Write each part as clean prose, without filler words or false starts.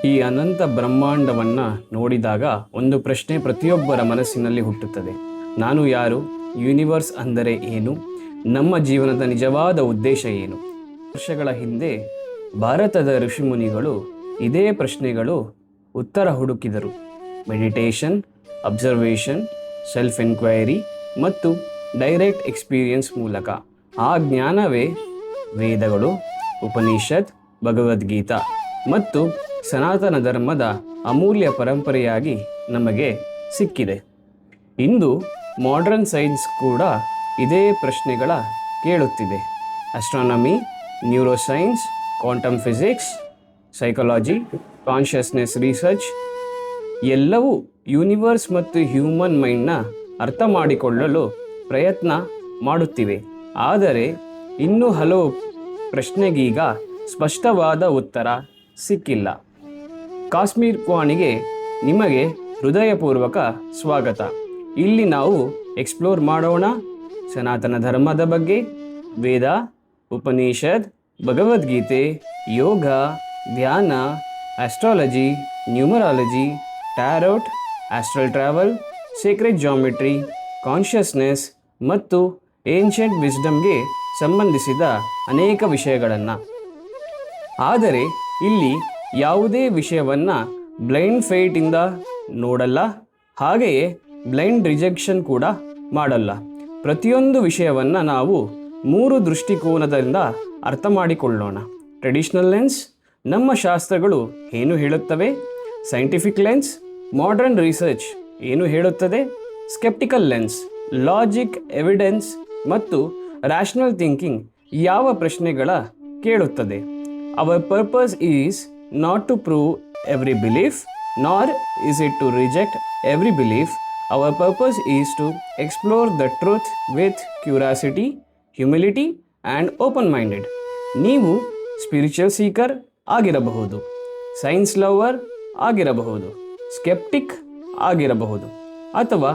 ಈ ಅನಂತ ಬ್ರಹ್ಮಾಂಡವನ್ನು ನೋಡಿದಾಗ ಒಂದು ಪ್ರಶ್ನೆ ಪ್ರತಿಯೊಬ್ಬರ ಮನಸ್ಸಿನಲ್ಲಿ ಹುಟ್ಟುತ್ತದೆ. ನಾನು ಯಾರು? ಯೂನಿವರ್ಸ್ ಅಂದರೆ ಏನು? ನಮ್ಮ ಜೀವನದ ನಿಜವಾದ ಉದ್ದೇಶ ಏನು? ವರ್ಷಗಳ ಹಿಂದೆ ಭಾರತದ ಋಷಿಮುನಿಗಳು ಇದೇ ಪ್ರಶ್ನೆಗಳು ಉತ್ತರ ಹುಡುಕಿದರು. ಮೆಡಿಟೇಷನ್, ಅಬ್ಸರ್ವೇಷನ್, ಸೆಲ್ಫ್ ಎನ್ಕ್ವೈರಿ ಮತ್ತು ಡೈರೆಕ್ಟ್ ಎಕ್ಸ್ಪೀರಿಯನ್ಸ್ ಮೂಲಕ. ಆ ಜ್ಞಾನವೇ ವೇದಗಳು, ಉಪನಿಷತ್, ಭಗವದ್ಗೀತಾ ಮತ್ತು ಸನಾತನ ಧರ್ಮದ ಅಮೂಲ್ಯ ಪರಂಪರೆಯಾಗಿ ನಮಗೆ ಸಿಕ್ಕಿದೆ. ಇಂದು ಮಾಡರ್ನ್ ಸೈನ್ಸ್ ಕೂಡ ಇದೇ ಪ್ರಶ್ನೆಗಳ ಕೇಳುತ್ತಿದೆ. Astronomy, neuroscience, quantum physics, psychology, consciousness research ಎಲ್ಲವೂ ಯೂನಿವರ್ಸ್ ಮತ್ತು ಹ್ಯೂಮನ್ ಮೈಂಡ್ನ ಅರ್ಥ ಮಾಡಿಕೊಳ್ಳಲು ಪ್ರಯತ್ನ ಮಾಡುತ್ತಿವೆ. ಆದರೆ ಇನ್ನೂ ಹಲವು ಪ್ರಶ್ನೆಗೀಗ ಸ್ಪಷ್ಟವಾದ ಉತ್ತರ ಸಿಕ್ಕಿಲ್ಲ. ಕಾಸ್ಮಿಕ್ ವಾಣಿಗೆ ನಿಮಗೆ ಹೃದಯಪೂರ್ವಕ ಸ್ವಾಗತ. ಇಲ್ಲಿ ನಾವು ಎಕ್ಸ್ಪ್ಲೋರ್ ಮಾಡೋಣ ಸನಾತನ ಧರ್ಮದ ಬಗ್ಗೆ, ವೇದ, ಉಪನಿಷದ್, ಭಗವದ್ಗೀತೆ, ಯೋಗ, ಧ್ಯಾನ, astrology, numerology, tarot, astral travel, secret geometry, consciousness ಮತ್ತು ಏನ್ಷಿಯಂಟ್ ವಿಸ್ಡಮ್ಗೆ ಸಂಬಂಧಿಸಿದ ಅನೇಕ ವಿಷಯಗಳನ್ನು. ಆದರೆ ಇಲ್ಲಿ ಯಾವುದೇ ವಿಷಯವನ್ನು ಬ್ಲೈಂಡ್ ಫೇಟಿಂದ ನೋಡಲ್ಲ, ಹಾಗೆಯೇ ಬ್ಲೈಂಡ್ ರಿಜೆಕ್ಷನ್ ಕೂಡ ಮಾಡಲ್ಲ. ಪ್ರತಿಯೊಂದು ವಿಷಯವನ್ನು ನಾವು 3 ದೃಷ್ಟಿಕೋನದಿಂದ ಅರ್ಥ ಮಾಡಿಕೊಳ್ಳೋಣ. ಟ್ರೆಡಿಷನಲ್ ಲೆನ್ಸ್, ನಮ್ಮ ಶಾಸ್ತ್ರಗಳು ಏನು ಹೇಳುತ್ತವೆ? ಸೈಂಟಿಫಿಕ್ ಲೆನ್ಸ್, ಮಾಡರ್ನ್ ರಿಸರ್ಚ್ ಏನು ಹೇಳುತ್ತದೆ? ಸ್ಕೆಪ್ಟಿಕಲ್ ಲೆನ್ಸ್, ಲಾಜಿಕ್, ಎವಿಡೆನ್ಸ್ ಮತ್ತು ರ್ಯಾಷನಲ್ ಥಿಂಕಿಂಗ್ ಯಾವ ಪ್ರಶ್ನೆಗಳ ಕೇಳುತ್ತದೆ. Our purpose is not to prove every belief, nor is it to reject every belief. Our purpose is to explore the truth with curiosity, humility and open-minded. ನೀವು spiritual speaker ಆಗಿರಬಹುದು, science lover ಆಗಿರಬಹುದು, sceptic ಆಗಿರಬಹುದು, ಅಥವಾ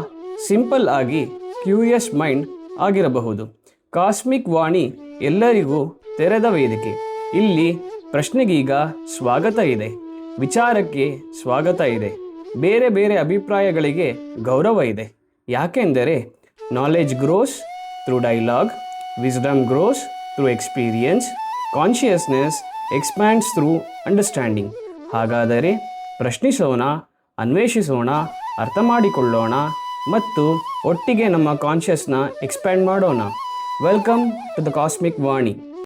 simple ಆಗಿ curious mind ಆಗಿರಬಹುದು. Cosmic ವಾಣಿ ಎಲ್ಲರಿಗೂ ತೆರೆದ ವೇದಿಕೆ. ಇಲ್ಲಿ ಪ್ರಶ್ನೆಗೀಗ ಸ್ವಾಗತ ಇದೆ, ವಿಚಾರಕ್ಕೆ ಸ್ವಾಗತ ಇದೆ, ಬೇರೆ ಬೇರೆ ಅಭಿಪ್ರಾಯಗಳಿಗೆ ಗೌರವ ಇದೆ. ಯಾಕೆಂದರೆ knowledge grows through dialogue, wisdom grows through experience, consciousness expands through understanding. ಹಾಗಾದರೆ ಪ್ರಶ್ನಿಸೋಣ, ಅನ್ವೇಷಿಸೋಣ, ಅರ್ಥ ಮಾಡಿಕೊಳ್ಳೋಣ ಮತ್ತು ಒಟ್ಟಿಗೆ ನಮ್ಮ ಕಾನ್ಷಿಯಸ್ನ ಎಕ್ಸ್ಪ್ಯಾಂಡ್ ಮಾಡೋಣ. Welcome to the cosmic Vani.